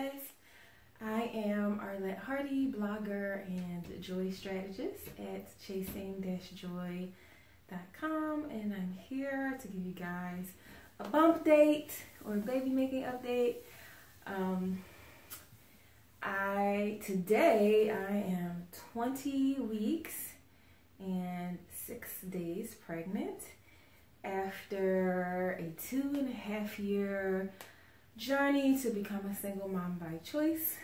guys. I am Arlette Hardy, blogger and joy strategist at chasing-joy.com, and I'm here to give you guys a bump date or baby making update. Today I am 20 weeks and 6 days pregnant after a 2.5-year journey to become a single mom by choice,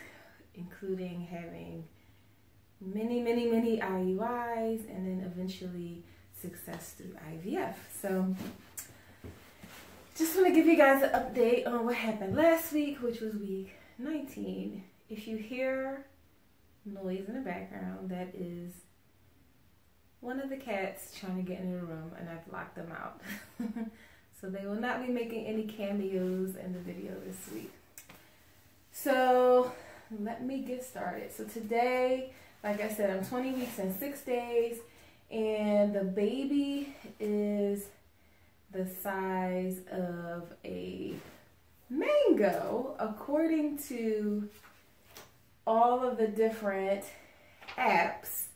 including having many IUIs and then eventually success through IVF. So just want to give you guys an update on what happened last week, which was week 19. If you hear noise in the background, that is one of the cats trying to get in the room, and I've locked them out. So they will not be making any cameos in the video this week. So let me get started. So today, like I said, I'm 20 weeks and 6 days, and the baby is the size of a mango, according to all of the different apps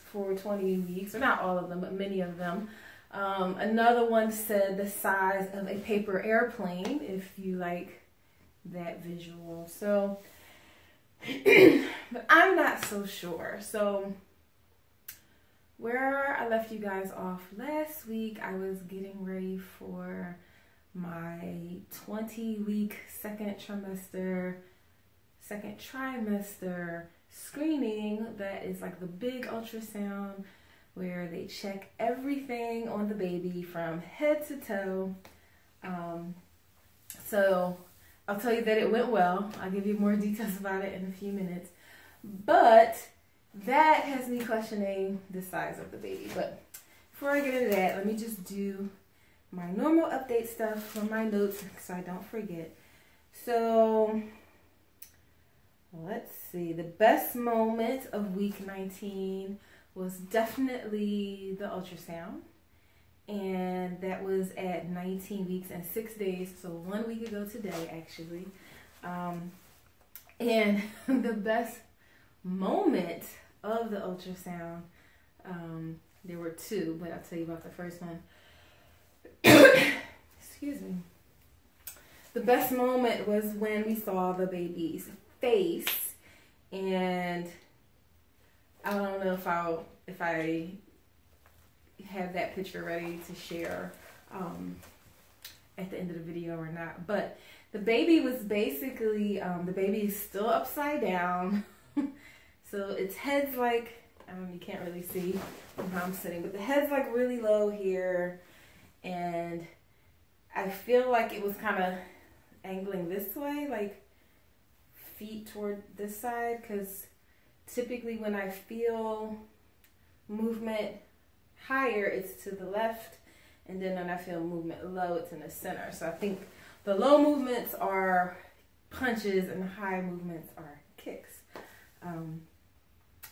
for 20 weeks, or not all of them, but many of them. Another one said the size of a paper airplane, if you like that visual. So, but I'm not so sure. So where I left you guys off last week, I was getting ready for my 20-week second trimester screening. That is like the big ultrasound where they check everything on the baby from head to toe. So I'll tell you that it went well. I'll give you more details about it in a few minutes. But that has me questioning the size of the baby. But before I get into that, let me just do my normal update stuff from my notes so I don't forget. So let's see. The best moment of week 19 was definitely the ultrasound, and that was at 19 weeks and 6 days, so 1 week ago today actually. And the best moment of the ultrasound, there were two, but I'll tell you about the first one. Excuse me. The best moment was when we saw the baby's face, and I don't know if I have that picture ready to share at the end of the video or not. But the baby was basically, the baby is still upside down. So its head's like, you can't really see how I'm sitting, but the head's like really low here. And I feel like it was kind of angling this way, like feet toward this side, because typically when I feel movement higher, it's to the left, and then when I feel movement low, it's in the center. So I think the low movements are punches and the high movements are kicks.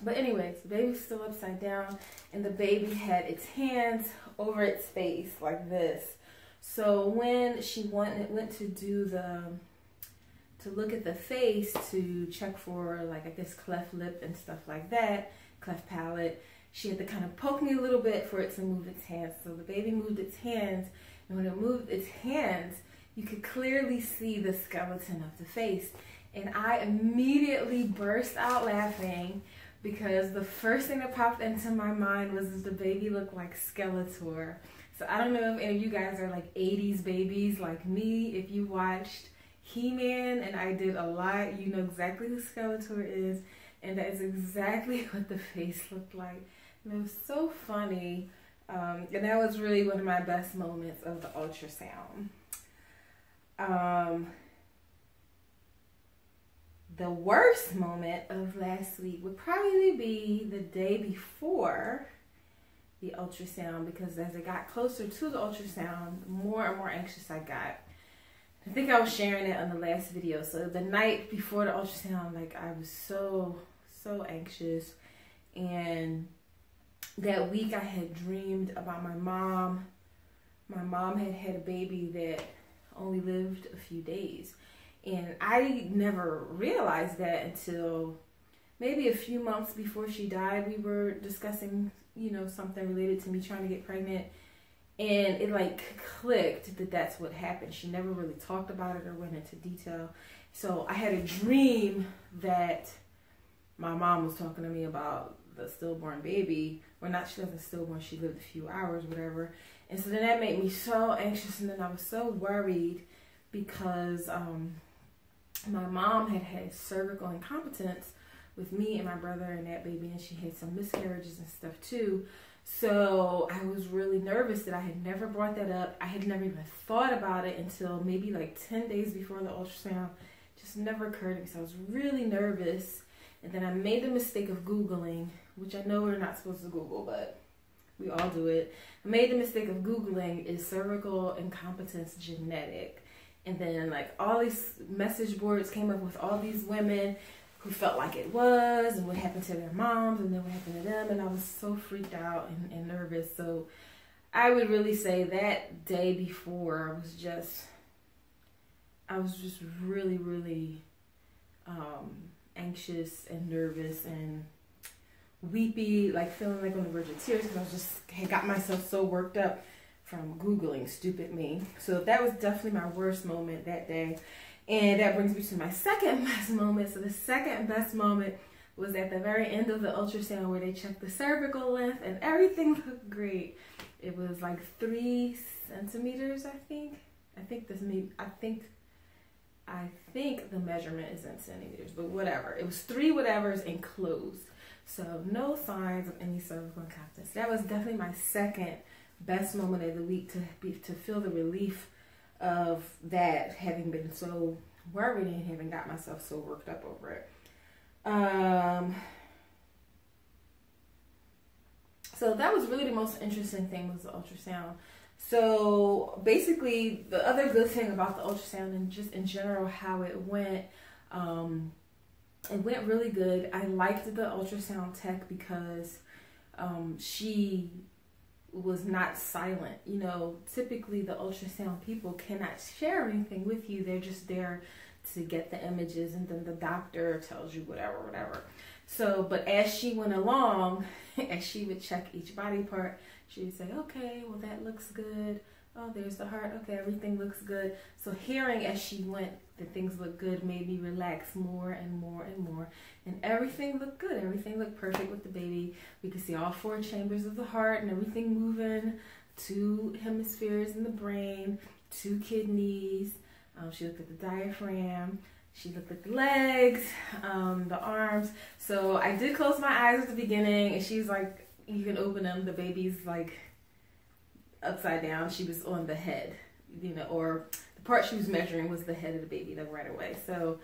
But anyways, the baby's still upside down, and the baby had its hands over its face like this. So when she went to do to look at the face to check for, like, I guess cleft lip and stuff like that, cleft palate, she had to kind of poke me a little bit for it to move its hands. So the baby moved its hands, and when it moved its hands, you could clearly see the skeleton of the face. And I immediately burst out laughing, because the first thing that popped into my mind was the baby looked like Skeletor. So I don't know if any of you guys are like 80s babies like me. If you watched He-Man, and I did a lot, you know exactly who Skeletor is, and that is exactly what the face looked like. And it was so funny, and that was really one of my best moments of the ultrasound. The worst moment of last week would probably be the day before the ultrasound, because as I got closer to the ultrasound, more and more anxious I got. I think I was sharing it on the last video. So the night before the ultrasound, like, I was so anxious. And that week I had dreamed about my mom. My mom had had a baby that only lived a few days. And I never realized that until maybe a few months before she died. We were discussing, you know, something related to me trying to get pregnant. And it like clicked that that's what happened. She never really talked about it or went into detail. So I had a dream that my mom was talking to me about the stillborn baby. Well, not, she wasn't stillborn, she lived a few hours, whatever. And so then that made me so anxious, and then I was so worried because my mom had cervical incompetence with me and my brother and that baby, and she had some miscarriages and stuff too. So I was really nervous that I had never brought that up. I had never even thought about it until maybe like 10 days before the ultrasound. Just never occurred to me. So I was really nervous. And then I made the mistake of Googling, which I know we're not supposed to Google, but we all do it. I made the mistake of Googling, is cervical incompetence genetic? And then like all these message boards came up with all these women who felt like it was, and what happened to their moms, and then what happened to them. And I was so freaked out and nervous. So I would really say that day before, I was just really, really anxious and nervous and weepy, like feeling like on the verge of tears, because had got myself so worked up from Googling, stupid me. So that was definitely my worst moment that day. And that brings me to my second best moment. So the second best moment was at the very end of the ultrasound, where they checked the cervical length and everything looked great. It was like 3 centimeters, I think. I think the measurement is in centimeters, but whatever. It was 3 whatevers and closed. So no signs of any cervical incompetence. That was definitely my second best moment of the week, to feel the relief of that, having been so worried and having got myself so worked up over it. So that was really the most interesting thing, was the ultrasound. So basically, the other good thing about the ultrasound, and just in general how it went really good. I liked the ultrasound tech because she was not silent. You know, typically the ultrasound people cannot share anything with you. They're just there to get the images, and then the doctor tells you whatever. So, but as she went along, as she would check each body part, she would say, okay, well, that looks good. Oh, there's the heart. Okay, everything looks good. So hearing as she went that things look good made me relax more and more and more. And everything looked good. Everything looked perfect with the baby. We could see all 4 chambers of the heart and everything moving, 2 hemispheres in the brain, 2 kidneys. She looked at the diaphragm. She looked at the legs, the arms. So I did close my eyes at the beginning, and she's like, you can open them. The baby's like upside down. She was on the head, you know, or the part she was measuring was the head of the baby, like right away. So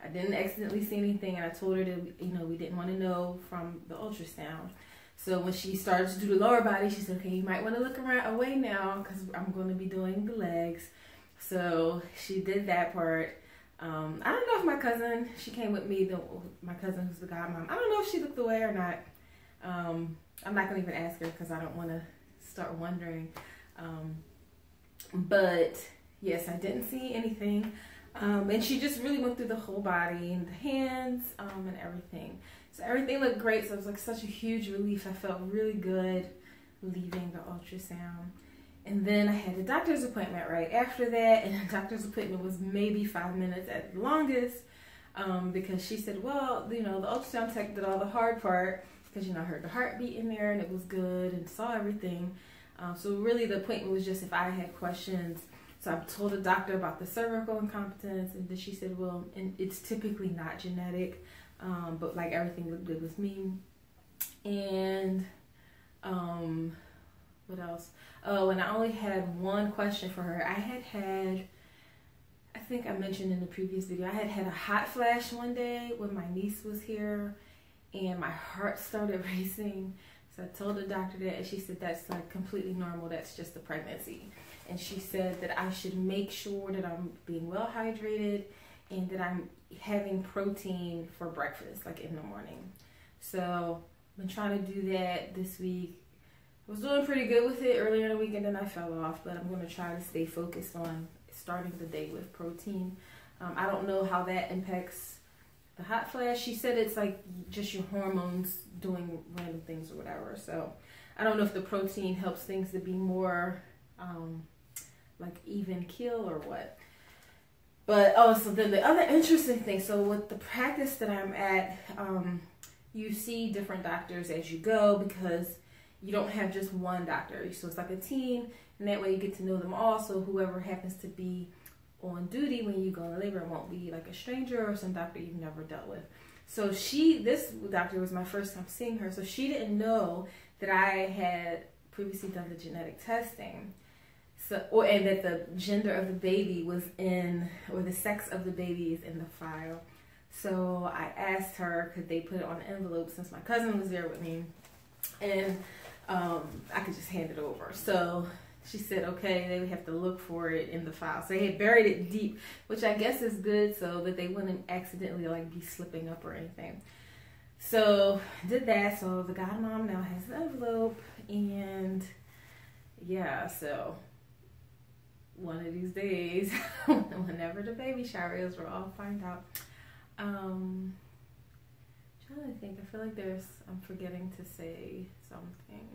I didn't accidentally see anything, and I told her that, you know, we didn't want to know from the ultrasound. So when she started to do the lower body, she said, okay, you might want to look away now, because I'm going to be doing the legs. So she did that part. I don't know if my cousin, she came with me, my cousin who's the godmom, I don't know if she looked away or not. I'm not going to even ask her, because I don't want to start wondering. But yes, I didn't see anything. And she just really went through the whole body and the hands and everything. So everything looked great. So it was like such a huge relief. I felt really good leaving the ultrasound. And then I had a doctor's appointment right after that. And the doctor's appointment was maybe 5 minutes at the longest, because she said, well, you know, the ultrasound tech did all the hard part, because, you know, I heard the heartbeat in there and it was good and saw everything. So really the appointment was just if I had questions. So I told the doctor about the cervical incompetence, and then she said, well, and it's typically not genetic, but like everything looked good with me. And what else? Oh, and I only had one question for her. I think I mentioned in the previous video, I had a hot flash one day when my niece was here, and my heart started racing. So I told the doctor that, and she said that's like completely normal. That's just the pregnancy. And she said that I should make sure that I'm being well hydrated and that I'm having protein for breakfast, like in the morning. So I've been trying to do that this week. I was doing pretty good with it earlier in the week, and then I fell off, but I'm going to try to stay focused on starting the day with protein. I don't know how that impacts the hot flash. She said it's like just your hormones doing random things or whatever. So I don't know if the protein helps things to be more like even keel or what. But so then the other interesting thing, so with the practice that I'm at, you see different doctors as you go because you don't have just one doctor. So it's like a team, and that way you get to know them all. So whoever happens to be on duty when you go into labor won't be like a stranger or some doctor you've never dealt with. So this doctor was my first time seeing her, so she didn't know that I had previously done the genetic testing. And that the gender of the baby was in, or the sex of the baby is in the file. So I asked her, could they put it on an envelope since my cousin was there with me, and I could just hand it over. So she said, okay, they would have to look for it in the file. So they had buried it deep, which I guess is good so that they wouldn't accidentally like be slipping up or anything. So did that. So the godmom now has the envelope, and yeah, so one of these days, whenever the baby shower is, we'll all find out. Trying to think, I feel like I'm forgetting to say something.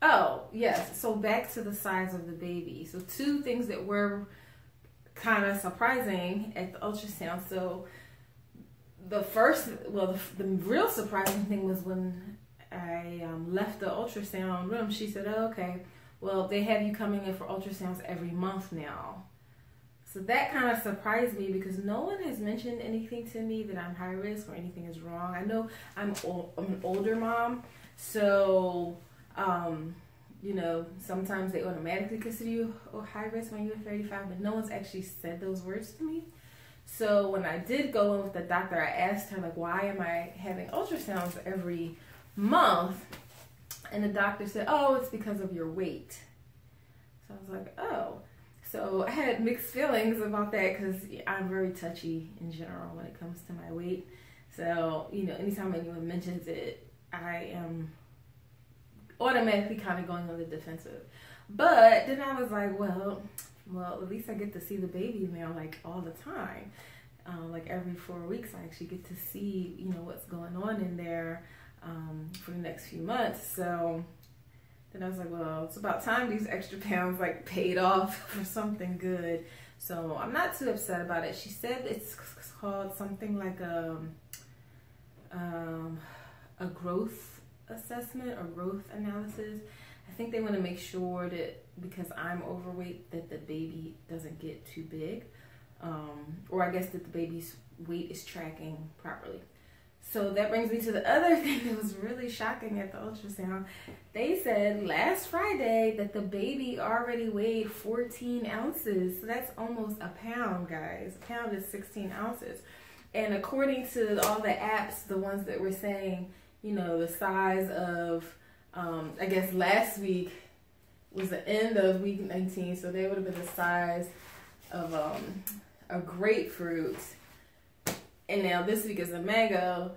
Oh, yes. So back to the size of the baby. So two things that were kind of surprising at the ultrasound. So the real surprising thing was when I left the ultrasound room, she said, oh, okay, well, they have you coming in for ultrasounds every month now. So that kind of surprised me because no one has mentioned anything to me that I'm high risk or anything is wrong. I know I'm an older mom, so, you know, sometimes they automatically consider you high risk when you're 35, but no one's actually said those words to me. So when I did go in with the doctor, I asked her, like, why am I having ultrasounds every month? And the doctor said, oh, it's because of your weight. So I was like, oh. So I had mixed feelings about that because I'm very touchy in general when it comes to my weight. So, you know, anytime anyone mentions it, I am automatically kind of going on the defensive. But then I was like, well, at least I get to see the baby now, like, all the time. Like every 4 weeks, I actually get to see, you know, what's going on in there for the next few months. So then I was like, well, it's about time these extra pounds like paid off for something good. So I'm not too upset about it. She said it's called something like a growth assessment or growth analysis. I think they want to make sure that because I'm overweight that the baby doesn't get too big, or I guess that the baby's weight is tracking properly. So that brings me to the other thing that was really shocking at the ultrasound. They said last Friday that the baby already weighed 14 ounces. So that's almost a pound, guys. A pound is 16 ounces. And according to all the apps, the ones that were saying, you know, the size of, I guess last week was the end of week 19. So they would have been the size of a grapefruit. And now this week is a mango.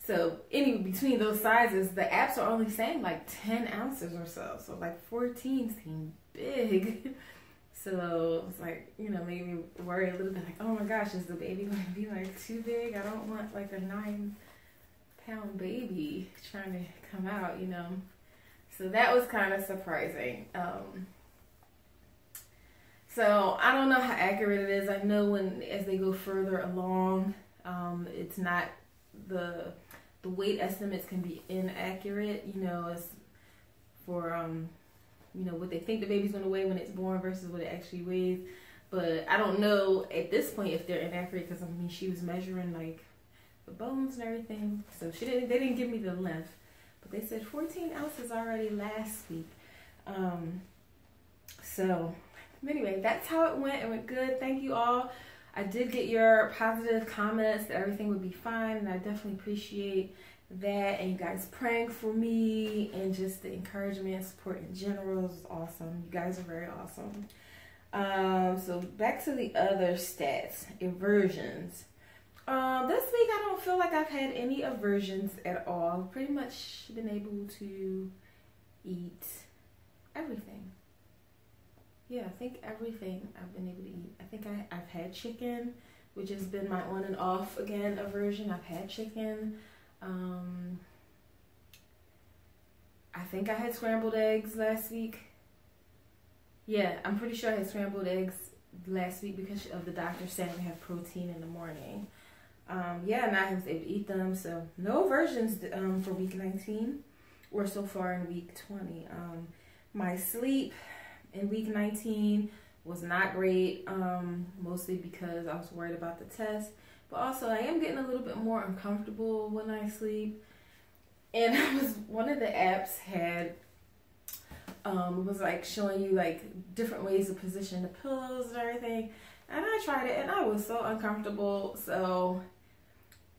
So any between those sizes, the apps are only saying like 10 ounces or so. So like 14 seemed big. So it's like, you know, made me worry a little bit like, oh my gosh, is the baby going to be like too big? I don't want like a 9-pound baby trying to come out, you know. So that was kind of surprising. So I don't know how accurate it is. I know as they go further along, it's not the weight estimates can be inaccurate, you know, as for you know, what they think the baby's going to weigh when it's born versus what it actually weighs. But I don't know at this point if they're inaccurate because I mean she was measuring like the bones and everything, so they didn't give me the length, but they said 14 ounces already last week. So anyway, that's how it went. It went good. Thank you all. I did get your positive comments that everything would be fine, and I definitely appreciate that. And you guys praying for me and just the encouragement and support in general is awesome. You guys are very awesome. So back to the other stats, aversions. This week I don't feel like I've had any aversions at all. I've pretty much been able to eat everything. Yeah, I think everything I've been able to eat. I think I've had chicken. which has been my on and off again aversion. I've had chicken. I think I had scrambled eggs last week. Yeah, I'm pretty sure I had scrambled eggs last week because of the doctor saying I have protein in the morning. Yeah, and I was able to eat them. So no aversions for week 19 or so far in week 20. My sleep in week 19 was not great, mostly because I was worried about the test. But also I am getting a little bit more uncomfortable when I sleep. And one of the apps had, was like showing you like different ways to position the pillows and everything. And I tried it and I was so uncomfortable. So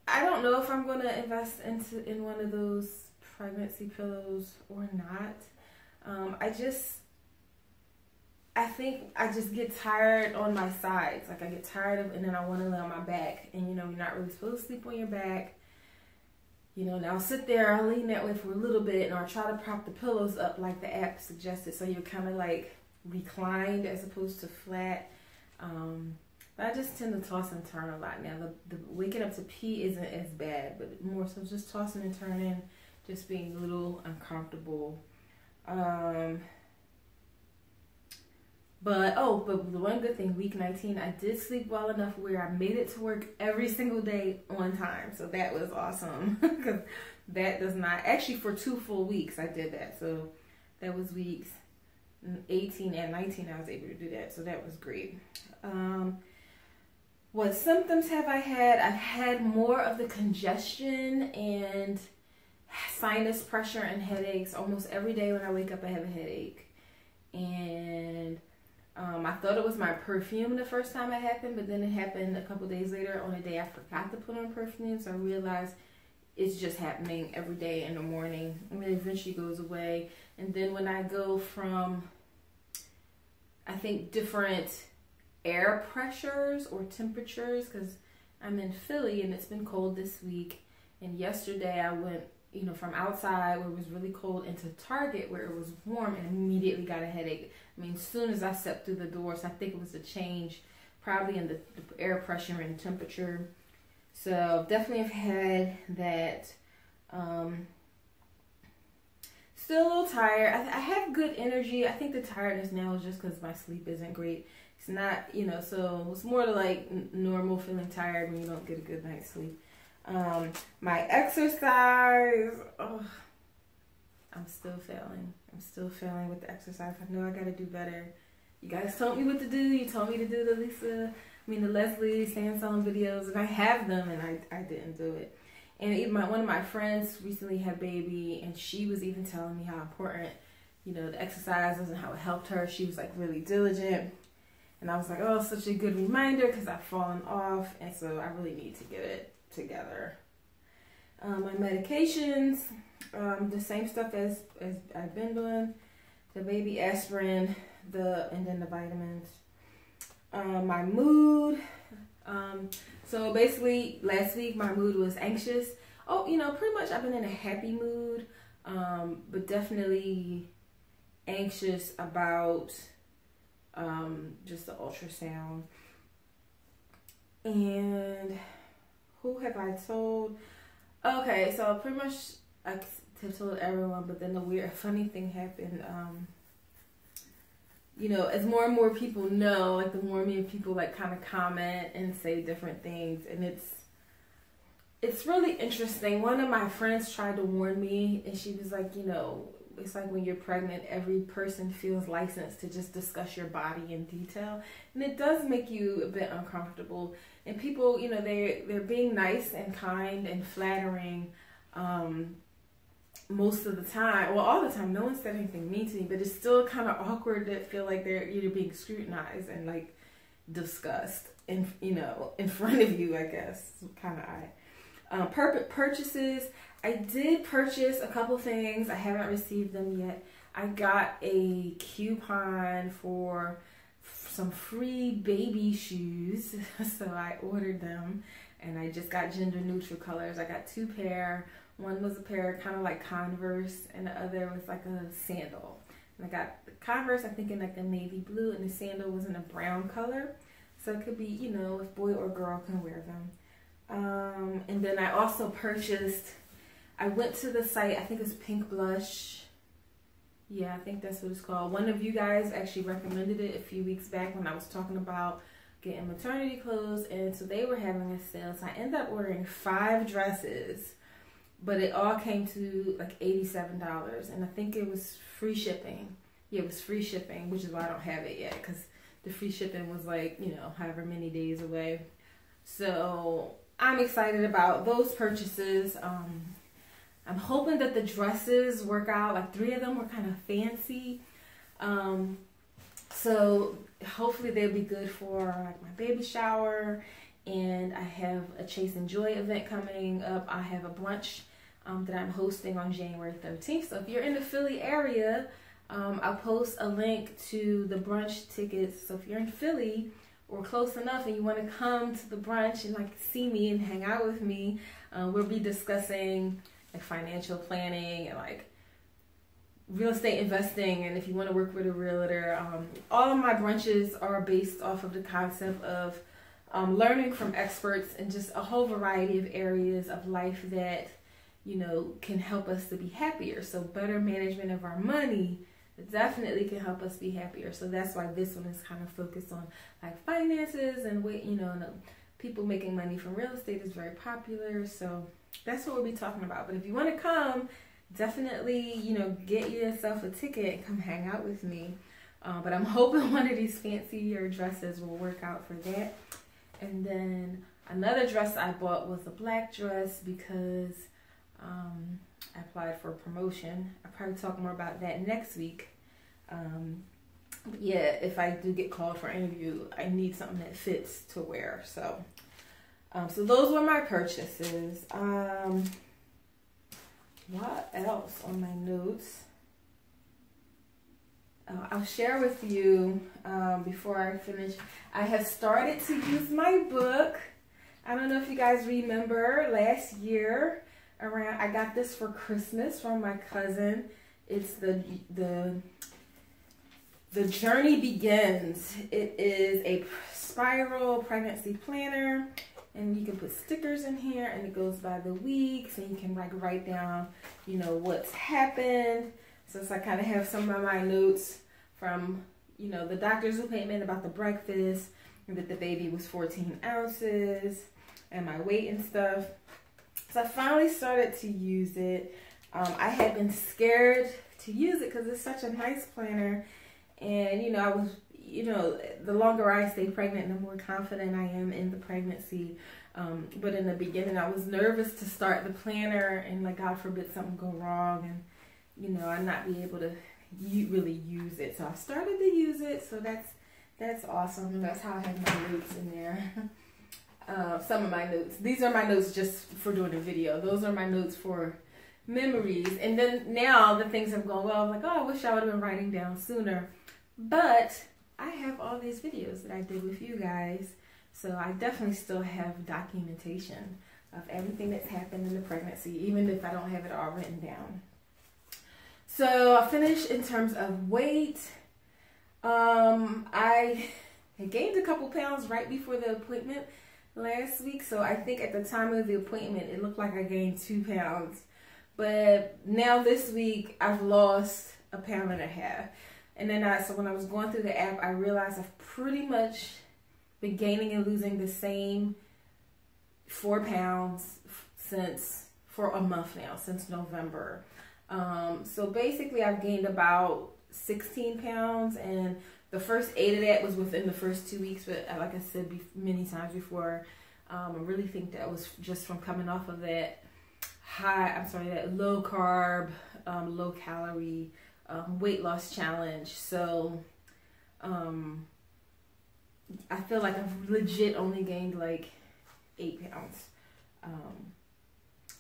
I don't know if I'm going to invest in one of those pregnancy pillows or not. I think I just get tired on my sides. Like I get tired of, and then I want to lay on my back. And you know, you're not really supposed to sleep on your back. You know, and I'll sit there, I'll lean that way for a little bit, and I'll try to prop the pillows up like the app suggested, so you're kind of like reclined as opposed to flat. But I just tend to toss and turn a lot now. The waking up to pee isn't as bad, but more so just tossing and turning, just being a little uncomfortable. But the one good thing, week 19, I did sleep well enough where I made it to work every single day on time. So that was awesome. Because that does not, actually for 2 full weeks I did that. So that was weeks 18 and 19 I was able to do that. So that was great. What symptoms have I had? I've had more of the congestion and sinus pressure and headaches. Almost every day when I wake up I have a headache. And I thought it was my perfume the first time it happened, but then it happened a couple days later on a day I forgot to put on perfume, so I realized it's just happening every day in the morning, and it eventually goes away. And then when I go from, I think, different air pressures or temperatures, because I'm in Philly and it's been cold this week, and yesterday I went, you know, from outside where it was really cold into Target where it was warm and immediately got a headache. I mean, as soon as I stepped through the door, so I think it was a change probably in the air pressure and temperature. So definitely have had that. Still a little tired. I have good energy. I think the tiredness now is just because my sleep isn't great. It's not, you know, so it's more to like normal feeling tired when you don't get a good night's sleep. My exercise, I'm still failing. I'm still failing with the exercise. I know I gotta do better. You guys told me what to do. You told me to do the Leslie Sandstone videos, and I have them, and I didn't do it. And even one of my friends recently had a baby, and she was even telling me how important, you know, the exercise was and how it helped her. She was like really diligent. And I was like, oh, such a good reminder because I've fallen off, and so I really need to get it together. My medications, the same stuff as I've been doing, the baby aspirin, and then the vitamins. My mood, so basically last week my mood was anxious. Oh, you know, pretty much I've been in a happy mood, but definitely anxious about just the ultrasound. And who have I told? Okay, so pretty much I have told everyone, but then a funny thing happened. You know, as more and more people know, like the more and more people like kind of comment and say different things, and it's really interesting. One of my friends tried to warn me, and she was like, you know, it's like when you're pregnant, every person feels licensed to just discuss your body in detail, and it does make you a bit uncomfortable. And people, you know, they're being nice and kind and flattering most of the time. Well, all the time. No one said anything mean to me, but it's still kind of awkward to feel like they're either being scrutinized and like discussed in front of you. I guess kind of odd. Purchases. I did purchase a couple things. I haven't received them yet. I got a coupon for some free baby shoes, so I ordered them, and I just got gender neutral colors. I got 2 pair. One was a pair kind of like Converse, and the other was like a sandal. And I got the Converse, I think, in like a navy blue, and the sandal was in a brown color. So it could be, you know, if boy or girl can wear them. And then I also purchased, I went to the site, I think it's Pink Blush. Yeah, I think that's what it's called. One of you guys actually recommended it a few weeks back when I was talking about getting maternity clothes, and so they were having a sale. So I ended up ordering 5 dresses, but it all came to like $87, and I think it was free shipping. Yeah, it was free shipping, which is why I don't have it yet, because the free shipping was like, you know, however many days away. So I'm excited about those purchases. I'm hoping that the dresses work out. Like 3 of them were kind of fancy. So hopefully they'll be good for like my baby shower. And I have a Chase and Joy event coming up. I have a brunch that I'm hosting on January 13th. So if you're in the Philly area, I'll post a link to the brunch tickets. So if you're in Philly or close enough and you want to come to the brunch and like see me and hang out with me, we'll be discussing like financial planning and like real estate investing, and if you want to work with a realtor. All of my brunches are based off of the concept of learning from experts in just a whole variety of areas of life that, you know, can help us to be happier. So better management of our money definitely can help us be happier. So that's why this one is kind of focused on like finances and people making money from real estate is very popular. So that's what we'll be talking about. But if you want to come, definitely, you know, get yourself a ticket and come hang out with me. But I'm hoping one of these fancier dresses will work out for that. And then another dress I bought was a black dress because I applied for a promotion. I'll probably talk more about that next week. But yeah, if I do get called for an interview, I need something that fits to wear. So those were my purchases. What else on my notes? I'll share with you before I finish. I have started to use my book. I don't know if you guys remember last year around, I got this for Christmas from my cousin. It's the Journey Begins. It is a spiral pregnancy planner, and you can put stickers in here, and it goes by the weeks, and you can like write down, you know, what's happened. So I kind of have some of my notes from, you know, the doctor's appointment about the breakfast, and that the baby was 14 ounces, and my weight and stuff. So I finally started to use it. I had been scared to use it because it's such a nice planner. And, you know, I was, you know, the longer I stay pregnant, the more confident I am in the pregnancy. But in the beginning, I was nervous to start the planner and, like, God forbid something go wrong and, you know, I not be able to really use it. So I started to use it. So that's awesome. That's how I have my notes in there. Some of my notes. These are my notes just for doing a video. Those are my notes for memories. And then now that things have gone well, I'm like, oh, I wish I would have been writing down sooner. But I have all these videos that I did with you guys. So I definitely still have documentation of everything that's happened in the pregnancy, even if I don't have it all written down. So I finished in terms of weight. I gained a couple pounds right before the appointment last week. So I think at the time of the appointment, it looked like I gained 2 pounds. But now this week, I've lost 1.5 pounds. And then so when I was going through the app, I realized I've pretty much been gaining and losing the same 4 pounds for a month now, since November. So basically I've gained about 16 pounds, and the first 8 of that was within the first 2 weeks. But like I said many times before, I really think that was just from coming off of that that low carb, low calorie weight loss challenge. So I feel like I've legit only gained like 8 pounds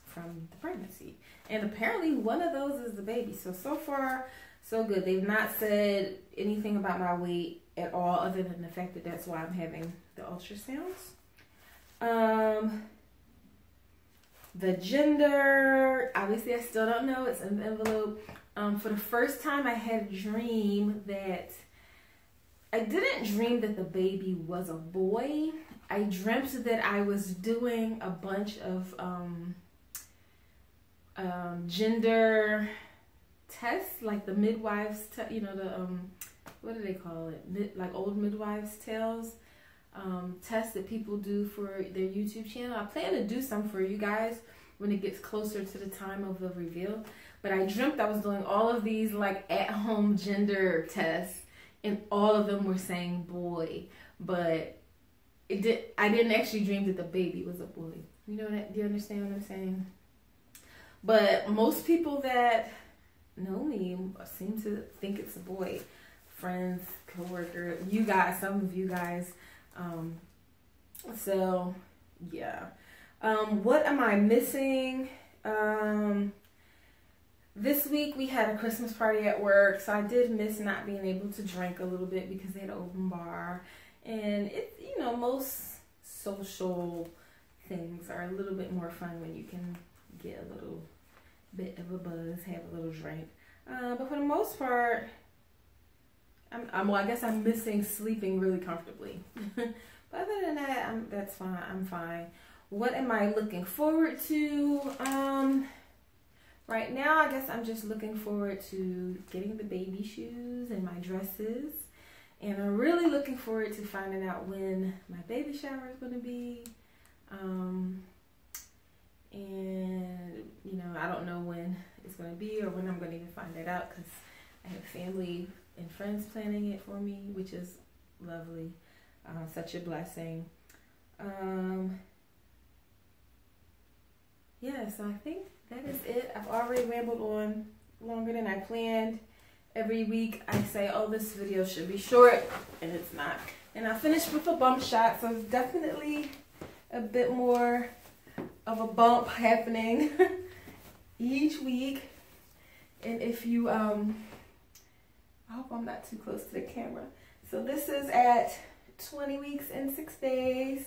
from the pregnancy. And apparently one of those is the baby. So far, so good. They've not said anything about my weight at all, other than the fact that that's why I'm having the ultrasounds. The gender, obviously I still don't know. It's in the envelope. For the first time, I had a dream that I didn't dream that the baby was a boy. I dreamt that I was doing a bunch of gender tests, like the midwives, you know, the what do they call it? Like old midwives' tales, tests that people do for their YouTube channel. I plan to do some for you guys when it gets closer to the time of the reveal. But I dreamt I was doing all of these like at-home gender tests, and all of them were saying boy, but I didn't actually dream that the baby was a boy. You know that? Do you understand what I'm saying? But most people that know me seem to think it's a boy. Friends, coworker, you guys, some of you guys. So yeah. What am I missing? This week we had a Christmas party at work, so I did miss not being able to drink a little bit because they had an open bar. And it, you know, most social things are a little bit more fun when you can get a little bit of a buzz, have a little drink. But for the most part, well, I guess I'm missing sleeping really comfortably. But other than that, that's fine. I'm fine. What am I looking forward to? Right now, I guess I'm just looking forward to getting the baby shoes and my dresses. And I'm really looking forward to finding out when my baby shower is going to be. And, you know, I don't know when it's going to be or when I'm going to even find that out, because I have family and friends planning it for me, which is lovely. Such a blessing. Yeah, so I think that is it. I've already rambled on longer than I planned. Every week I say, oh, this video should be short, and it's not. And I finished with a bump shot, so it's definitely a bit more of a bump happening each week. And if you, I hope I'm not too close to the camera. So this is at 20 weeks and 6 days.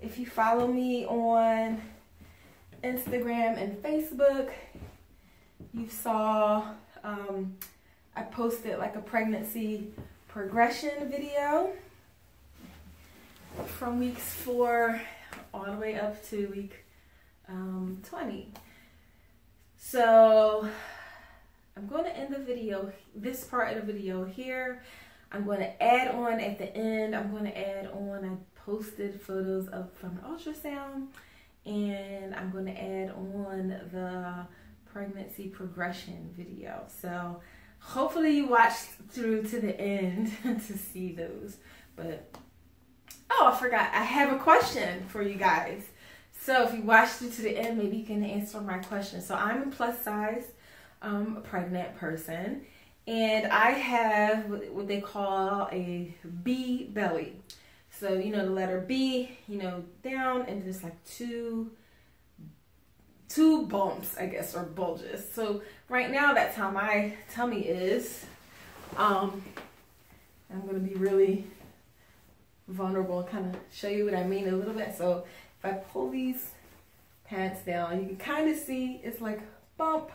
If you follow me on Instagram and Facebook, you saw I posted like a pregnancy progression video from weeks 4 all the way up to week 20. So I'm going to end the video, this part of the video here. I'm going to add on at the end, I posted photos from the ultrasound, and I'm going to add on the pregnancy progression video. So hopefully you watched through to the end to see those. But oh, I forgot, I have a question for you guys. So if you watched through to the end, maybe you can answer my question. So I'm a plus size pregnant person, and I have what they call a B belly. So, you know, the letter B, you know, down, and just like two bumps, I guess, or bulges. So right now, that's how my tummy is. I'm going to be really vulnerable and kind of show you what I mean a little bit. So if I pull these pants down, you can kind of see it's like bump,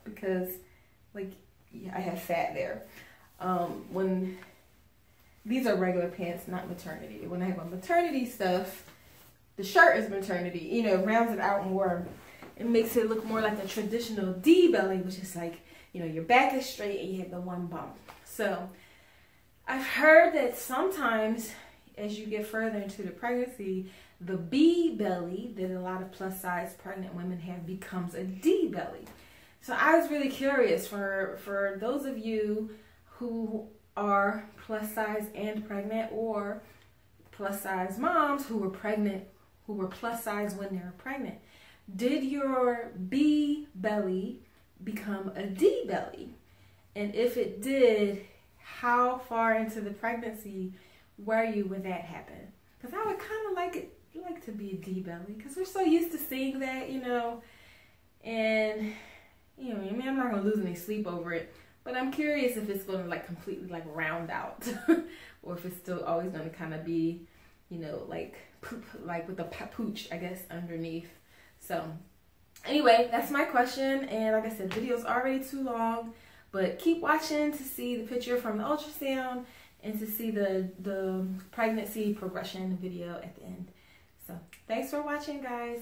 because like, yeah, I have fat there. When these are regular pants, not maternity. When I have my maternity stuff, the shirt is maternity, you know, rounds it out more. It makes it look more like a traditional D belly, which is like, you know, your back is straight and you have the one bump. So I've heard that sometimes as you get further into the pregnancy, the B belly that a lot of plus size pregnant women have becomes a D belly. So I was really curious for those of you who are plus size and pregnant, or plus size moms who were pregnant, who were plus size when they were pregnant. Did your B belly become a D belly? And if it did, how far into the pregnancy were you when that happened? Because I would kind of like to be a D belly, because we're so used to seeing that, you know. And you know, I mean, I'm not gonna lose any sleep over it, but I'm curious if it's gonna like completely like round out, or if it's still always gonna kind of be, you know, like poop, like with the pooch, I guess, underneath. So anyway, that's my question. And like I said, video's already too long, But keep watching to see the picture from the ultrasound and to see the pregnancy progression video at the end. So thanks for watching, guys.